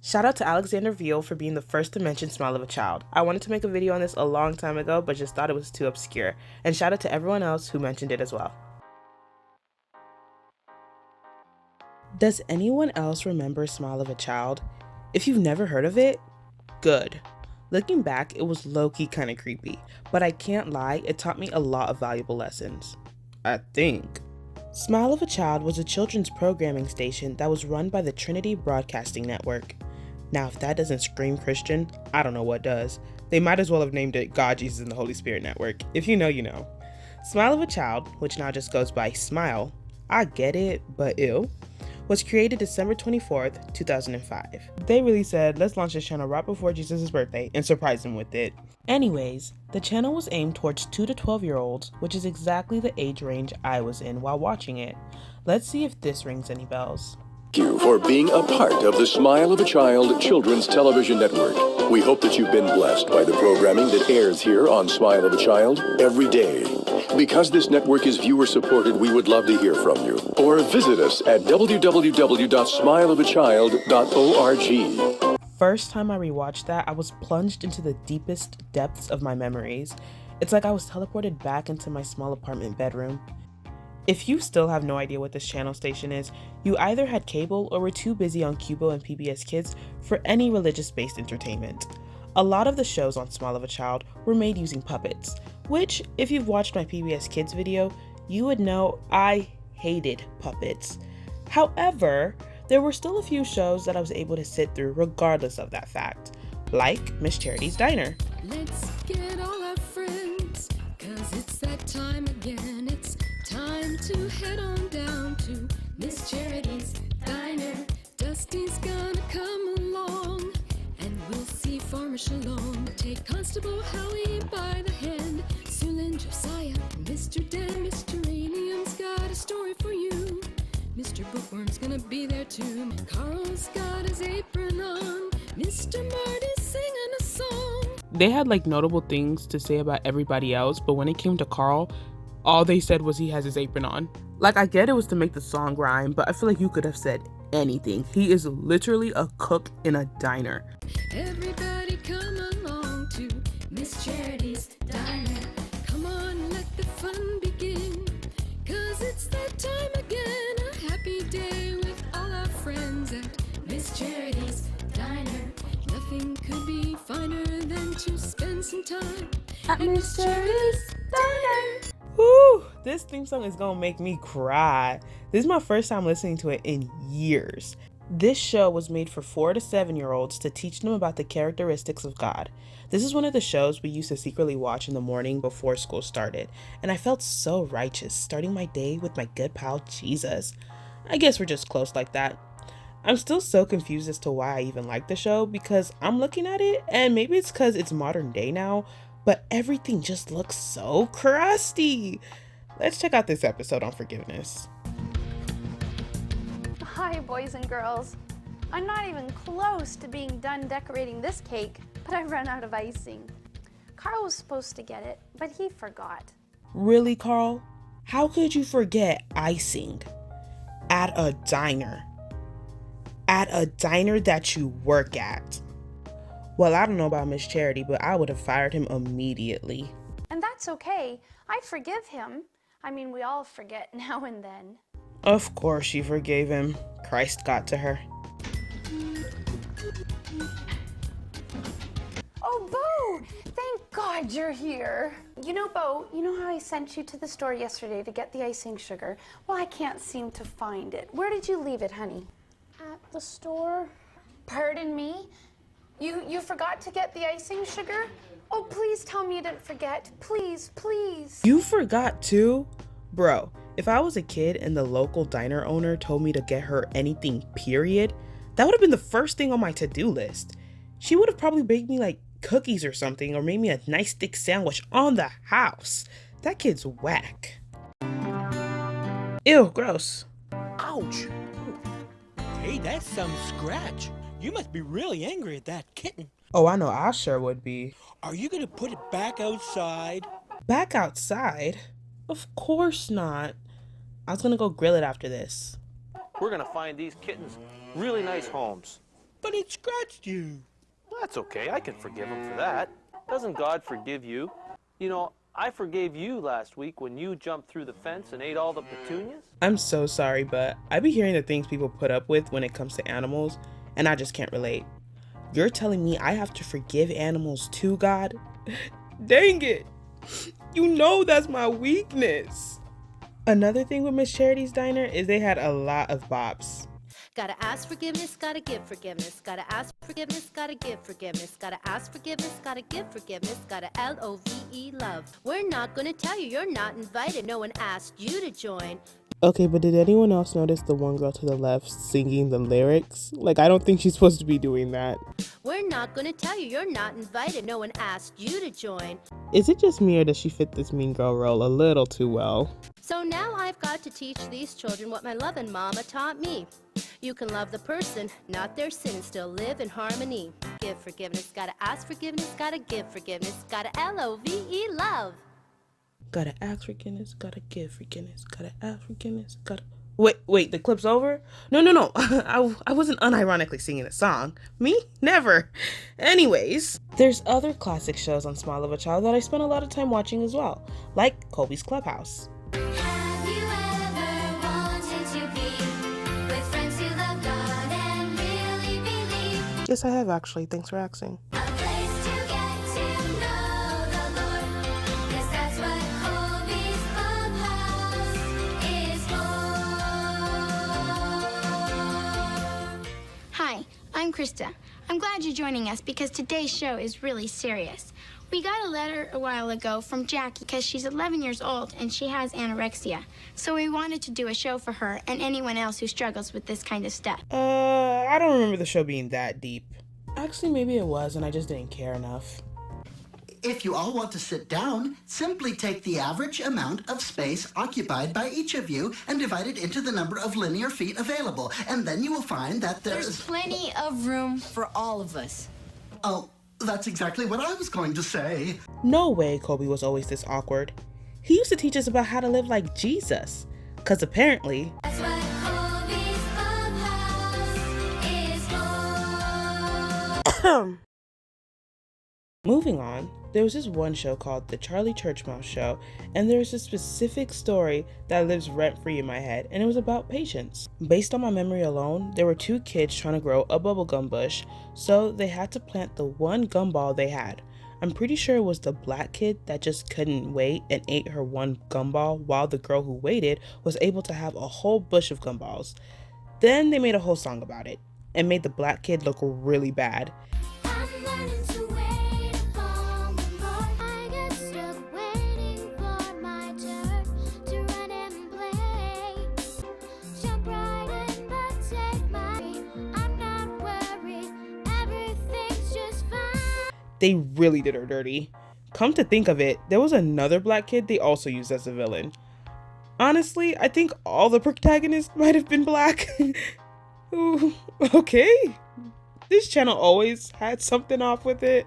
Shout out to Alexander Veal for being the first to mention Smile of a Child. I wanted to make a video on this a long time ago, but just thought it was too obscure. And shout out to everyone else who mentioned it as well. Does anyone else remember Smile of a Child? If you've never heard of it, good. Looking back, it was low-key kind of creepy, but I can't lie, it taught me a lot of valuable lessons. I think. Smile of a Child was a children's programming station that was run by the Trinity Broadcasting Network. Now, if that doesn't scream Christian, I don't know what does. They might as well have named it God, Jesus, and the Holy Spirit Network. If you know, you know. Smile of a Child, which now just goes by Smile, I get it, but ew, was created December 24th, 2005. They really said, let's launch this channel right before Jesus' birthday and surprise him with it. Anyways, the channel was aimed towards 2 to 12-year-olds, which is exactly the age range I was in while watching it. Let's see if this rings any bells. Thank you for being a part of the Smile of a Child Children's Television Network. We hope that you've been blessed by the programming that airs here on Smile of a Child every day. Because this network is viewer-supported, we would love to hear from you. Or visit us at www.smileofachild.org. First time I rewatched that, I was plunged into the deepest depths of my memories. It's like I was teleported back into my small apartment bedroom. If you still have no idea what this channel station is, you either had cable or were too busy on Cubo and PBS Kids for any religious-based entertainment. A lot of the shows on Smile of a Child were made using puppets, which, if you've watched my PBS Kids video, you would know I hated puppets. However, there were still a few shows that I was able to sit through regardless of that fact, like Miss Charity's Diner. Let's get all our friends, 'cause it's that time again. It's time to head on down to Miss Charity's Diner. Dusty's gonna come along, and we'll see Farmer Shalom take Constable Howie by the hand. Sulin, Josiah, Mr. Dan, Mr. Ranium's got a story for you. Mr. Bookworm's gonna be there too. Carl's got his apron on. Mr. Marty's singing a song. They had like notable things to say about everybody else, but when it came to Carl, all they said was he has his apron on. Like, I get it was to make the song rhyme, but I feel like you could have said anything. He is literally a cook in a diner. Everybody come along to Miss Charity's Diner. Come on, let the fun begin, 'cause it's that time again. A happy day with all our friends at Miss Charity's Diner. Nothing could be finer than to spend some time at Miss Charity's Diner. Woo! This theme song is gonna make me cry. This is my first time listening to it in years. This show was made for 4 to 7-year-olds to teach them about the characteristics of God. This is one of the shows we used to secretly watch in the morning before school started, and I felt so righteous starting my day with my good pal Jesus. I guess we're just close like that. I'm still so confused as to why I even like the show, because I'm looking at it, and maybe it's because it's modern day now, but everything just looks so crusty. Let's check out this episode on forgiveness. Hi, boys and girls. I'm not even close to being done decorating this cake, but I've run out of icing. Carl was supposed to get it, but he forgot. Really, Carl? How could you forget icing? At a diner. At a diner that you work at. Well, I don't know about Miss Charity, but I would have fired him immediately. And that's okay. I forgive him. I mean, we all forget now and then. Of course she forgave him. Christ got to her. Oh, Bo! Thank God you're here. You know, Bo, you know how I sent you to the store yesterday to get the icing sugar? Well, I can't seem to find it. Where did you leave it, honey? At the store. Pardon me? You forgot to get the icing sugar? Oh, please tell me you didn't forget. Please, please. You forgot too? Bro, if I was a kid and the local diner owner told me to get her anything, period, that would have been the first thing on my to-do list. She would have probably baked me like cookies or something, or made me a nice thick sandwich on the house. That kid's whack. Ew, gross. Ouch! Hey, that's some scratch. You must be really angry at that kitten. Oh, I know I sure would be. Are you gonna put it back outside? Back outside? Of course not. I was gonna go grill it after this. We're gonna find these kittens really nice homes. but it scratched you. That's okay. I can forgive him for that. Doesn't God forgive you? You know, I forgave you last week when you jumped through the fence and ate all the petunias. I'm so sorry, but I be hearing the things people put up with when it comes to animals, and I just can't relate. You're telling me I have to forgive animals too, God? Dang it! You know that's my weakness. Another thing with Miss Charity's Diner is they had a lot of bops. Gotta ask forgiveness, gotta give forgiveness. Gotta ask forgiveness, gotta give forgiveness. Gotta ask forgiveness, gotta give forgiveness. Gotta LOVE love. We're not gonna tell you you're not invited. No one asked you to join. Okay, but did anyone else notice the one girl to the left singing the lyrics? Like, I don't think she's supposed to be doing that. We're not gonna tell you you're not invited. No one asked you to join. Is it just me or does she fit this mean girl role a little too well? So now I've got to teach these children what my loving mama taught me. You can love the person, not their sin, and still live in harmony. Give forgiveness, gotta ask forgiveness, gotta give forgiveness. Gotta LOVE love. Gotta ask forgiveness, gotta give forgiveness, gotta ask forgiveness, gotta... Wait, the clip's over? No. I wasn't unironically singing a song. Me? Never. Anyways, there's other classic shows on Smile of a Child that I spent a lot of time watching as well, like Colby's Clubhouse. Have you ever wanted to be with friends who love God and really believe? Yes, I have actually. Thanks for asking. A place to get to know the Lord. Yes, that's what Colby's Clubhouse is for. Hi, I'm Krista. I'm glad you're joining us because today's show is really serious. We got a letter a while ago from Jackie because she's 11 years old and she has anorexia. So we wanted to do a show for her and anyone else who struggles with this kind of stuff. I don't remember the show being that deep. Actually, maybe it was and I just didn't care enough. If you all want to sit down, simply take the average amount of space occupied by each of you and divide it into the number of linear feet available. And then you will find that There's plenty of room for all of us. Oh, that's exactly what I was going to say. No way Colby was always this awkward. He used to teach us about how to live like Jesus. Because apparently... That's what Colby's Clubhouse is for. Moving on, there was this one show called The Charlie Church Mouse Show, and there was a specific story that lives rent-free in my head, and it was about patience. Based on my memory alone, there were two kids trying to grow a bubblegum bush, so they had to plant the one gumball they had. I'm pretty sure it was the black kid that just couldn't wait and ate her one gumball, while the girl who waited was able to have a whole bush of gumballs. Then they made a whole song about it, and made the black kid look really bad. I'm learning to wait upon the Lord. I get stuck waiting for my turn to run and play. Jump right in, but take my lead. I'm not worried, everything's just fine. They really did her dirty. Come to think of it, there was another black kid they also used as a villain. Honestly, I think all the protagonists might have been black. Ooh, okay. This channel always had something off with it.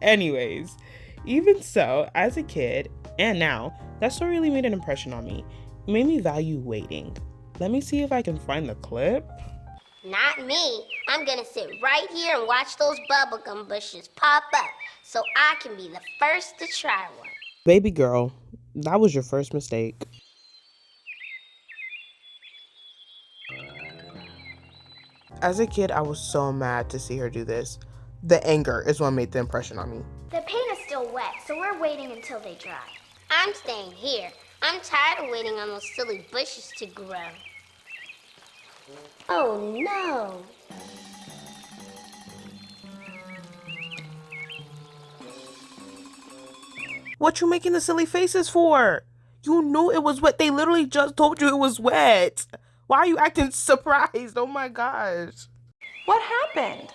Anyways, even so, as a kid, and now, that story really made an impression on me. It made me value waiting. Let me see if I can find the clip. Not me. I'm gonna sit right here and watch those bubblegum bushes pop up so I can be the first to try one. Baby girl, that was your first mistake. As a kid, I was so mad to see her do this. The anger is what made the impression on me. The paint is still wet, so we're waiting until they dry. I'm staying here. I'm tired of waiting on those silly bushes to grow. Oh no. What you making the silly faces for? You knew it was wet. They literally just told you it was wet. Why are you acting surprised? Oh my gosh. What happened?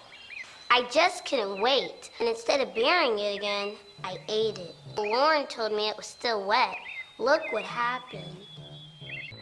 I just couldn't wait, and instead of burying it again, I ate it. Lauren told me it was still wet. Look what happened.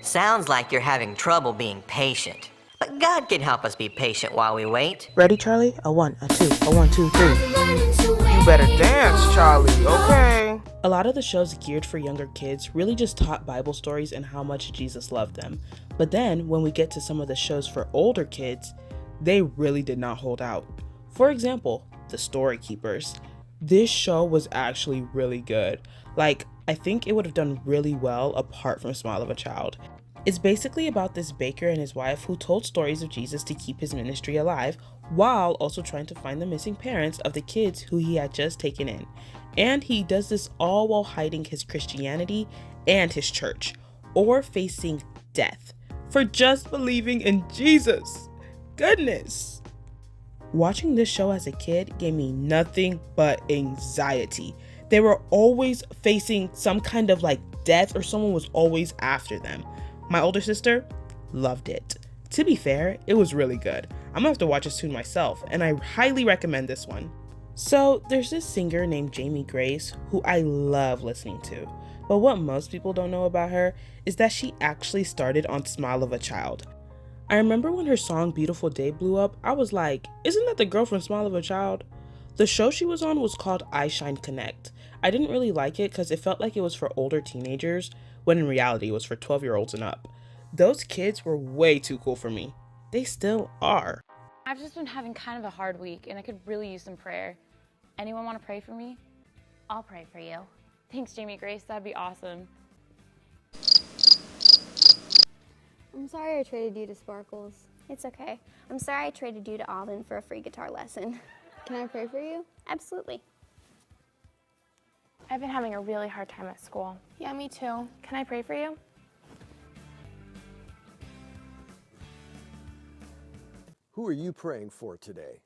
Sounds like you're having trouble being patient. But God can help us be patient while we wait. Ready, Charlie? A 1, a 2, a 1, 2, 3. You better dance, Charlie, okay? A lot of the shows geared for younger kids really just taught Bible stories and how much Jesus loved them. But then, when we get to some of the shows for older kids, they really did not hold out. For example, The Story Keepers. This show was actually really good. Like, I think it would have done really well apart from Smile of a Child. It's basically about this baker and his wife who told stories of Jesus to keep his ministry alive, while also trying to find the missing parents of the kids who he had just taken in. And he does this all while hiding his Christianity and his church, or facing death for just believing in Jesus. Goodness. Watching this show as a kid gave me nothing but anxiety. They were always facing some kind of like death, or someone was always after them. My older sister loved it. To be fair, it was really good. I'm gonna have to watch it soon myself, and I highly recommend this one. So there's this singer named Jamie Grace who I love listening to. But what most people don't know about her is that she actually started on Smile of a Child. I remember when her song Beautiful Day blew up, I was like, isn't that the girl from Smile of a Child? The show she was on was called iShine KNECT. I didn't really like it because it felt like it was for older teenagers, when in reality it was for 12-year-olds and up. Those kids were way too cool for me. They still are. I've just been having kind of a hard week and I could really use some prayer. Anyone want to pray for me? I'll pray for you. Thanks, Jamie Grace. That'd be awesome. I'm sorry I traded you to Sparkles. It's okay. I'm sorry I traded you to Alden for a free guitar lesson. Can I pray for you? Absolutely. I've been having a really hard time at school. Yeah, me too. Can I pray for you? Who are you praying for today?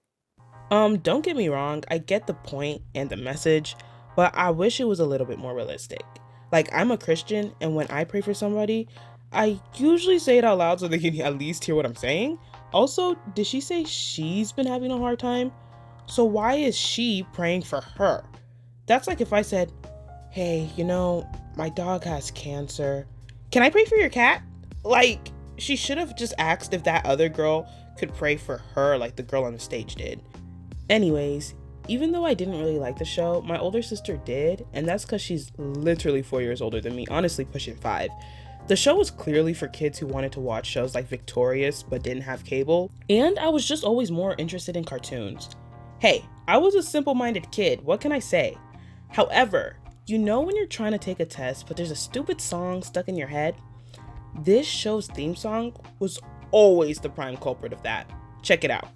Don't get me wrong, I get the point and the message, but I wish it was a little bit more realistic. Like, I'm a Christian, and when I pray for somebody, I usually say it out loud so they can at least hear what I'm saying. Also, did she say she's been having a hard time? So why is she praying for her? That's like if I said, hey, my dog has cancer. Can I pray for your cat? Like, she should have just asked if that other girl could pray for her like the girl on the stage did. Anyways, even though I didn't really like the show, my older sister did, and that's because she's literally 4 years older than me, honestly pushing 5. The show was clearly for kids who wanted to watch shows like Victorious but didn't have cable, and I was just always more interested in cartoons. Hey, I was a simple-minded kid, what can I say? However, when you're trying to take a test but there's a stupid song stuck in your head? This show's theme song was always the prime culprit of that. Check it out.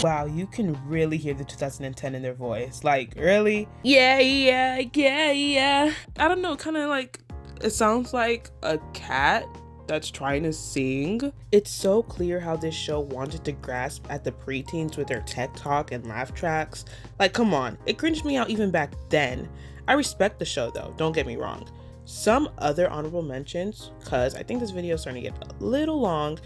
Wow, you can really hear the 2010 in their voice. Like, really? Yeah. I don't know, kind of like, it sounds like a cat that's trying to sing. It's so clear how this show wanted to grasp at the preteens with their tech talk and laugh tracks. Like, come on, it cringed me out even back then. I respect the show though, don't get me wrong. Some other honorable mentions, cause I think this video is starting to get a little long,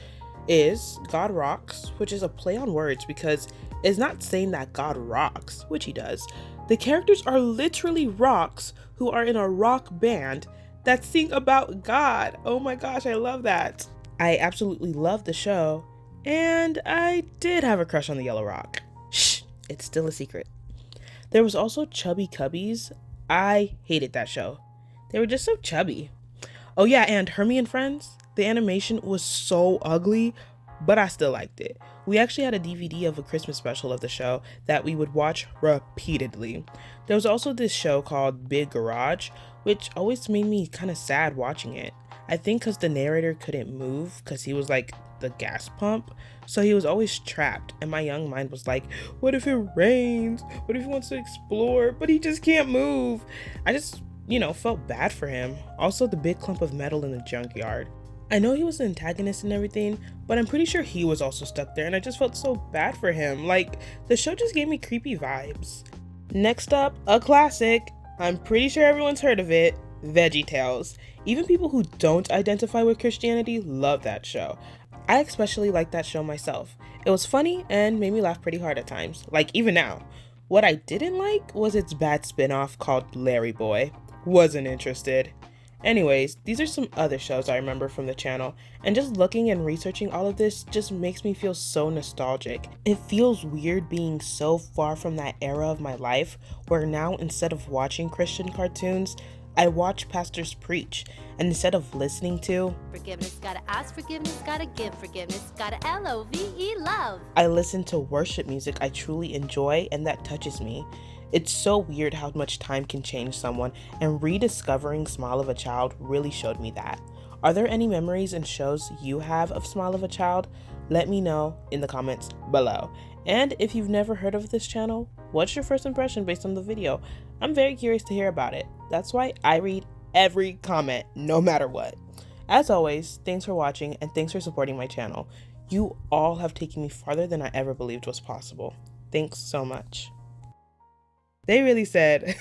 is God Rocks, which is a play on words because it's not saying that God rocks, which he does. The characters are literally rocks who are in a rock band that sing about God. Oh my gosh, I love that. I absolutely love the show, and I did have a crush on the Yellow Rock. Shh, it's still a secret. There was also Chubby Cubbies. I hated that show. They were just so chubby. Oh yeah, and Hermie and Friends. The animation was so ugly, but I still liked it. We actually had a DVD of a Christmas special of the show that we would watch repeatedly. There was also this show called Big Garage, which always made me kind of sad watching it. I think because the narrator couldn't move because he was like the gas pump, so he was always trapped, and my young mind was like, what if it rains? What if he wants to explore, but he just can't move? I just, felt bad for him. Also, the big clump of metal in the junkyard. I know he was the antagonist and everything, but I'm pretty sure he was also stuck there, and I just felt so bad for him. Like, the show just gave me creepy vibes. Next up, a classic. I'm pretty sure everyone's heard of it, Veggie Tales. Even people who don't identify with Christianity love that show. I especially like that show myself. It was funny and made me laugh pretty hard at times, like even now. What I didn't like was its bad spin-off called Larry Boy. Wasn't interested. Anyways, these are some other shows I remember from the channel, and just looking and researching all of this just makes me feel so nostalgic. It feels weird being so far from that era of my life where now instead of watching Christian cartoons, I watch pastors preach, and instead of listening to Forgiveness, gotta ask forgiveness, gotta give forgiveness, gotta LOVE, love. I listen to worship music I truly enjoy and that touches me. It's so weird how much time can change someone, and rediscovering Smile of a Child really showed me that. Are there any memories and shows you have of Smile of a Child? Let me know in the comments below. And if you've never heard of this channel, what's your first impression based on the video? I'm very curious to hear about it. That's why I read every comment, no matter what. As always, thanks for watching and thanks for supporting my channel. You all have taken me farther than I ever believed was possible. Thanks so much. They really said